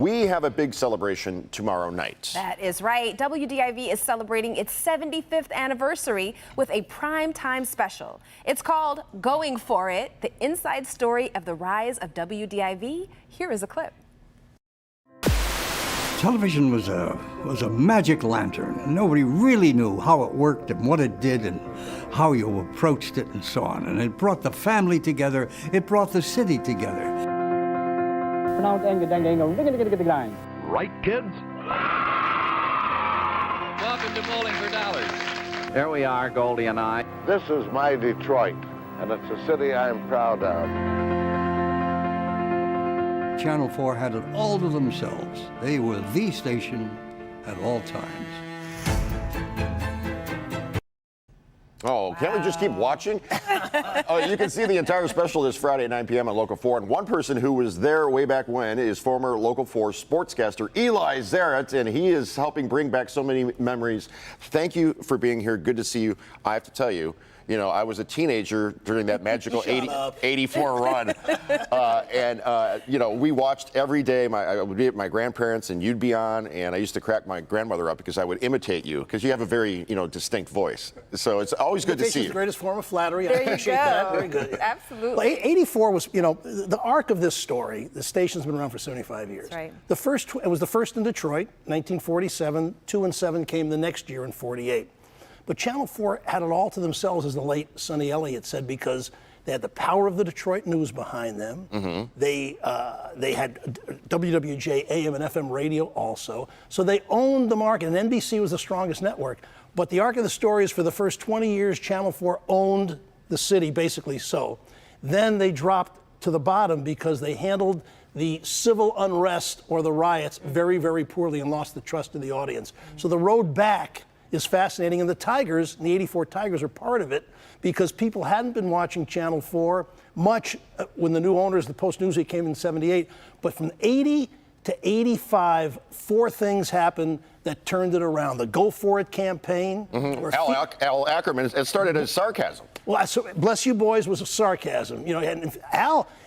We have a big celebration tomorrow night. That is right. WDIV is celebrating its 75th anniversary with a primetime special. It's called Going For It, the inside story of the rise of WDIV. Here is a clip. Television was a magic lantern. Nobody really knew how it worked and what it did and how you approached it and so on. And it brought the family together. It brought the city together. Right, kids? Welcome to Bowling for Dollars. Here we are, Goldie and I. This is my Detroit, and it's a city I'm proud of. Channel 4 had it all to themselves. They were the station at all times. Oh, can't we just keep watching? You can see the entire special this Friday at 9 p.m. on Local 4. And one person who was there way back when is former Local 4 sportscaster Eli Zaret, and he is helping bring back so many memories. Thank you for being here. Good to see you. I have to tell you, I was a teenager during that magical 84 run. We watched every day. I would be at my grandparents and you'd be on, and I used to crack my grandmother up because I would imitate you because you have a very, distinct voice. So it's always good to see you. The greatest form of flattery. There I appreciate that. Very good. Absolutely. Well, 84 was, the arc of this story, the station's been around for 75 years. That's right. It was the first in Detroit, 1947. 2 and 7 came the next year in 48. But Channel 4 had it all to themselves, as the late Sonny Elliott said, because they had the power of the Detroit news behind them. Mm-hmm. They had WWJ AM and FM radio also. So they owned the market, and NBC was the strongest network. But the arc of the story is for the first 20 years, Channel 4 owned the city, basically so. Then they dropped to the bottom because they handled the civil unrest or the riots very, very poorly and lost the trust of the audience. So the road back is fascinating, and the Tigers, the 84 Tigers, are part of it because people hadn't been watching Channel 4 much when the new owners, the Post Newsweek came in 78, but from 80 to 85, 4 things happened that turned it around. The Go For It campaign. Mm-hmm. Al Ackerman, it started as sarcasm. Well, Bless You Boys was a sarcasm. And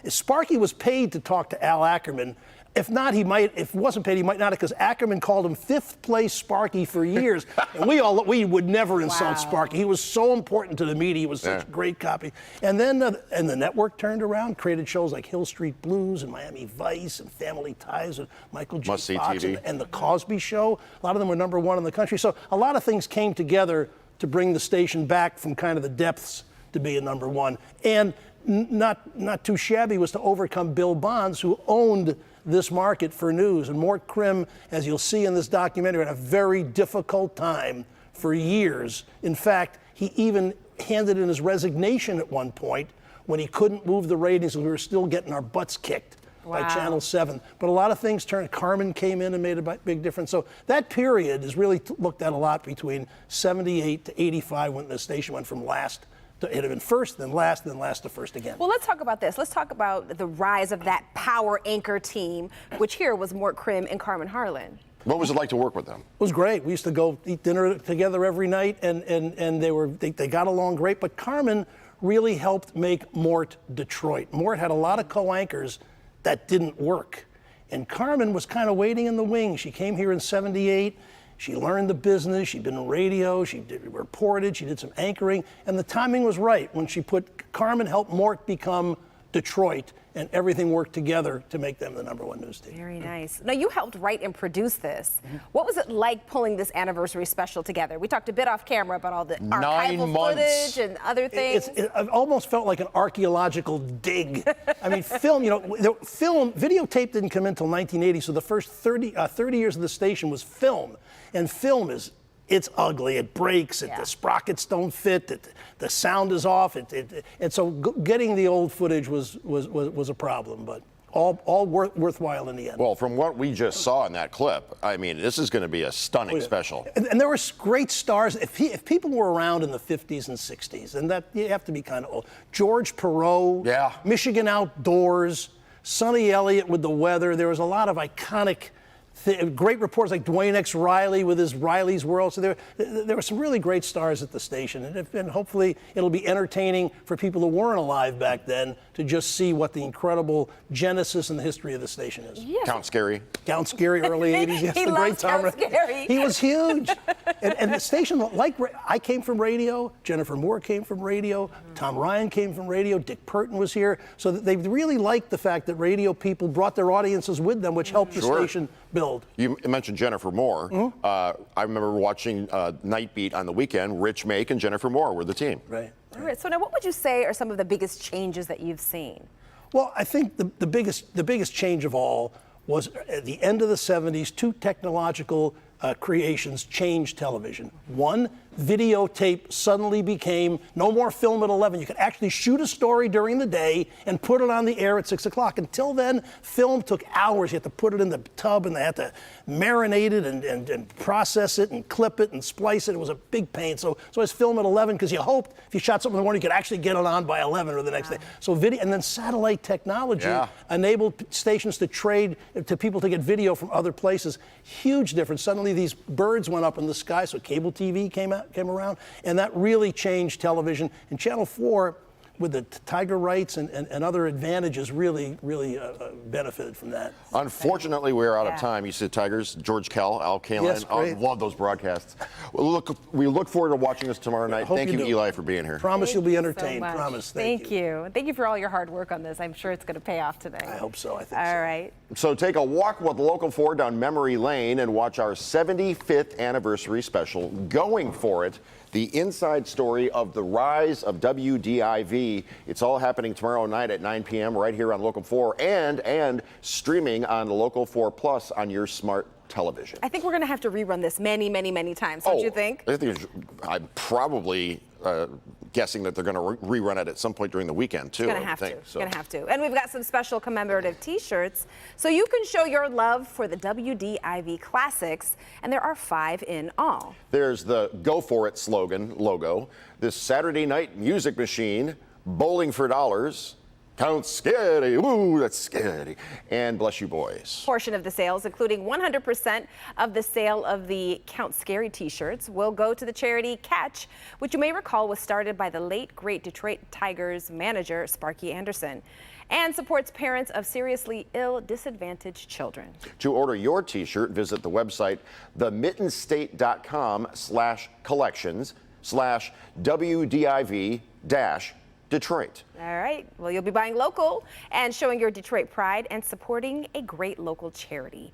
Sparky was paid to talk to Al Ackerman. If not, he might. If he wasn't paid, he might not, because Ackerman called him 5th place Sparky for years, and we would never insult Sparky. He was so important to the media. He was such a great copy. And then the network turned around, created shows like Hill Street Blues and Miami Vice and Family Ties and Michael J. Fox and the Cosby Show. A lot of them were #1 in the country. So a lot of things came together to bring the station back from kind of the depths to be a #1. And not too shabby was to overcome Bill Bonds, who owned this market for news. And Mort Krim, as you'll see in this documentary, had a very difficult time for years. In fact, he even handed in his resignation at one point when he couldn't move the ratings and we were still getting our butts kicked by Channel 7. But a lot of things turned. Carmen came in and made a big difference. So that period is really looked at a lot between 78 to 85 when the station went from last. It had been first, then last to first again. Well, let's talk about this. Let's talk about the rise of that power anchor team, which here was Mort Krim and Carmen Harlan. What was it like to work with them? It was great. We used to go eat dinner together every night, and they got along great. But Carmen really helped make Mort Detroit. Mort had a lot of co-anchors that didn't work. And Carmen was kind of waiting in the wings. She came here in 78. She learned the business. She'd been in radio. She reported. She did some anchoring. And the timing was right when Carmen helped Mort become Detroit, and everything worked together to make them the #1 news team. Very nice. Now, you helped write and produce this. What was it like pulling this anniversary special together? We talked a bit off camera about all the archival footage and other things. It almost felt like an archaeological dig. I mean, videotape didn't come in until 1980, so the first 30 years of the station was film. And film it's ugly, it breaks, the sprockets don't fit, the sound is off, and so getting the old footage was a problem, but all worthwhile in the end. Well, from what we just saw in that clip, I mean, this is going to be a stunning special. And there were great stars. If people were around in the 50s and 60s, and that you have to be kind of old. George Perot, Michigan Outdoors, Sonny Elliott with the weather. There was a lot of iconic great reporters like Dwayne X. Riley with his Riley's World. So there were some really great stars at the station. And hopefully it'll be entertaining for people who weren't alive back then to just see what the incredible genesis and the history of the station is. Yes. Count Scary. Count Scary, early 80s. Yes, He the great loves Count Scary. He was huge. and the station, I came from radio, Jennifer Moore came from radio, Tom Ryan came from radio, Dick Purton was here. So they really liked the fact that radio people brought their audiences with them, which helped the station build. You mentioned Jennifer Moore. I remember watching Night Beat on the weekend. Rich Make and Jennifer Moore were the team. Right. All right, so now what would you say are some of the biggest changes that you've seen? Well, I think the biggest change of all was at the end of the 70s, two technological creations changed television. One, videotape suddenly became no more film at 11. You could actually shoot a story during the day and put it on the air at 6 o'clock. Until then, film took hours. You had to put it in the tub and they had to marinate it and process it and clip it and splice it. It was a big pain. So it's film at 11 because you hoped if you shot something in the morning, you could actually get it on by 11 or the next day. So video, and then satellite technology enabled stations to trade to people to get video from other places. Huge difference. Suddenly these birds went up in the sky, so cable TV came around, and that really changed television. And Channel 4, with the tiger rights and other advantages, really benefited from that. Unfortunately, we're out of time. You said Tigers, George Kell, Al Kaline. Yes, great. Love those broadcasts. We look forward to watching us tomorrow night. Hope Thank you, do. Eli, for being here. Promise you'll be entertained. So much. Promise. Thank you. Thank you for all your hard work on this. I'm sure it's going to pay off today. I hope so. I think so. All right. So take a walk with Local 4 down memory lane and watch our 75th anniversary special, Going For It, the inside story of the rise of WDIV. It's all happening tomorrow night at 9 p.m. right here on Local 4 and streaming on Local 4 Plus on your smart television. I think we're going to have to rerun this many, many, many times, don't you think? I'm probably guessing that they're going to rerun it at some point during the weekend, too. Going to have to. And we've got some special commemorative T-shirts, so you can show your love for the WDIV classics, and there are 5 in all. There's the Go For It slogan logo, this Saturday night music machine, bowling for dollars, Count Scary, ooh, that's scary, and Bless You Boys. Portion of the sales, including 100% of the sale of the Count Scary T-shirts, will go to the charity Catch, which you may recall was started by the late, great Detroit Tigers manager Sparky Anderson, and supports parents of seriously ill, disadvantaged children. To order your T-shirt, visit the website themittensstate.com/collections/WDIV-Detroit. All right. Well, you'll be buying local and showing your Detroit pride and supporting a great local charity.